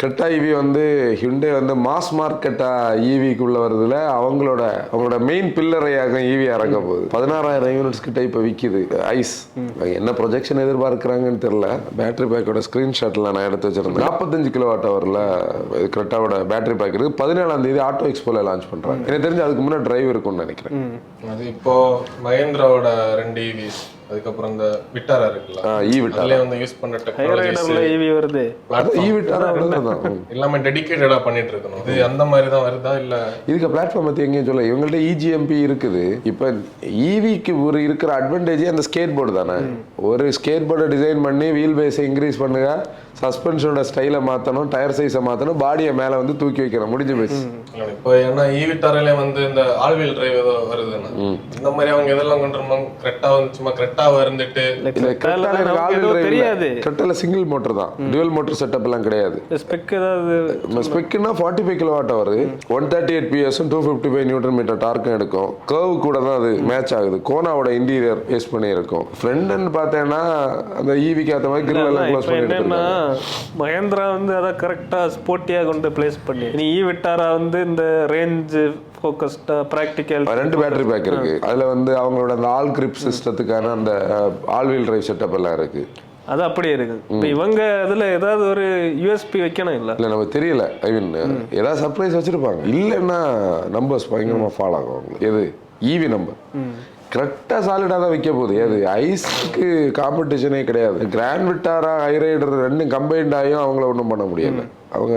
Creta EV வந்து Hyundai வந்து mass மார்க்கெட்டா ஈவிக்குள்ள வருதுல அவங்களோட மெயின் பில்லரையாக ஈவி இறக்க போகுது. 16,000 யூனிட்ஸ் கிட்ட இப்ப விக்குது ஐஸ். என்ன ப்ரொஜெக்ஷன் எதிர்பார்க்கறாங்கன்னு தெரியல. பேட்டரி பேக்கோட ஸ்கிரீன்ஷாட்ல நான் எடுத்து வச்சிருந்தேன். 45 கிலோவாட் ஹவர்ல கிரெட்டாவோட பேட்டரி பேக் இருக்கு. 17ஆம் தேதி ஆட்டோ எக்ஸ்போல லான்ச் பண்றாங்க. எனக்கு தெரிஞ்சு அதுக்கு முன்னாடி டிரைவ் இருக்கும்னு நினைக்கிறேன். அது இப்போ மஹேந்திராவோட 2 ஈவிஸ், அதுக்கப்புறம் இந்த விட்டாரா இருக்குல்ல, அதுல வந்து யூஸ் பண்ண டெக்னாலஜிஸ் ஈவி வருது. எல்லாமே டெடிகேட்டடா பண்ணிட்டு இருக்கணும். இது அந்த மாதிரி தான் வருதா இல்ல இதுக்கு பிளாட்ஃபார்ம் பத்தி எங்கேயும் சொல்ல. இவங்கள்ட்ட இஜிஎம்பி இருக்குது. இப்போ ஈவிக்கு ஒரு இருக்கிற அட்வான்டேஜே அந்த ஸ்கேட் போர்டு தானே. ஒரு ஸ்கேட் போர்டை டிசைன் பண்ணி வீல் பேஸை இன்க்ரீஸ் பண்ணுங்க, சஸ்பென்ஷனோட ஸ்டைலை மாற்றணும், டயர் சைஸை மாற்றணும், பாடியை மேலே வந்து தூக்கி வைக்கணும், முடிஞ்சு போச்சு. இப்போ ஏன்னா ஈவிட்டாரிலே வந்து இந்த ஆல்வீல் டிரைவ் ஏதோ வருதுன்னா இந்த மாதிரி அவங்க எதெல்லாம் கொண்டு வருவாங்க. கரெக்டா வந்து சும்மா கரெக்டாக இருந்துட்டு தெரியாது. கரெக்டாக சிங்கிள் மோட்டர் தான், டுவல் மோட்டர் செட்டப் எல்லாம் கிடையாது. ஸ்பெக்னா 45 கிலோவாட் வருது, 138 PS 255 நியூட்டன் மீட்டர் டார்க்கும் எடுக்கும். கர்வ் கூட தான் அது மேட்ச் ஆகுது. கோனாவோட இன்டீரியர் பேஸ் பண்ணி இருக்கும். ஃப்ரண்ட் பார்த்தேன்னா அந்த ஈவிக்கு ஏற்ற மாதிரி கிரில் எல்லாம் க்ளோஸ் பண்ணிட்டு மஹேந்திரா வந்து அதை கரெக்டா ஸ்போர்ட்டியா கொண்டு பிளேஸ் பண்ணி நீ விட்டாரா வந்து இந்த ரேஞ்ச் ஃபோக்கஸ்டா பிராக்டிகல் 2 பேட்டரி பேக் இருக்கு. அதுல வந்து அவங்களோட அந்த ஆல் கிரிப் சிஸ்டத்துக்கான அந்த ஆல் வீல் டிரைவ் செட்டப் எல்லாம் இருக்கு. அது அப்படியே இருக்கு. இப்போ இவங்க அதுல ஏதாவது ஒரு யூஎஸ்பி வைக்கணும் இல்ல நமக்கு தெரியல. ஐ மீன் ஏதாவது சர்ப்ரைஸ் வச்சிருப்பாங்க. இல்லைன்னா நம்பர்ஸ் பயங்கரமா ஃபாலோ ஆகும் அவங்களுக்கு. எது ஈவி நம்பர் கரெக்டாக சாலிடாக தான் வைக்க போகுது. அது ஐஸ்க்கு காம்படிஷனே கிடையாது. கிராண்ட் விட்டாரா ஹைரைடர் ரெண்டும் கம்பைன்ட் ஆகியும் அவங்கள ஒன்றும் பண்ண முடியல. அவங்க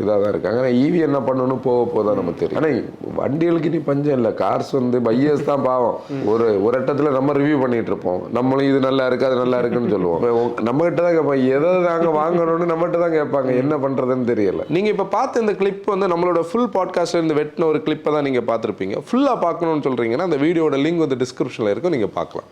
இதாக தான் இருக்காங்க. ஆனால் ஈவி என்ன பண்ணணும் போக போதான் நமக்கு தெரியும். ஆனால் வண்டிகளுக்கு நீ பஞ்சம் இல்லை. கார்ஸ் வந்து பையர்ஸ் தான் பாவம். ஒரு இடத்துல நம்ம ரிவ்யூ பண்ணிட்டு இருப்போம். நம்மளும் இது நல்லா இருக்கு அது நல்லா இருக்குன்னு சொல்லுவோம். நம்மகிட்ட தான் கேட்பாங்க எதை நாங்கள் வாங்கணும்னு நம்மகிட்ட தான் கேட்பாங்க. என்ன பண்ணுறதுன்னு தெரியல. நீங்கள் இப்போ பார்த்த இந்த கிளிப் வந்து நம்மளோட ஃபுல் பாட்காஸ்ட்ல இருந்து வெட்டின ஒரு கிளிப்பை தான் நீங்கள் பார்த்துருப்பீங்க. ஃபுல்லாக பார்க்கணும்னு சொல்கிறீங்கன்னா அந்த வீடியோட லிங்க் வந்து டிஸ்கிரிப்ஷனில் இருக்கும், நீங்கள் பார்க்கலாம்.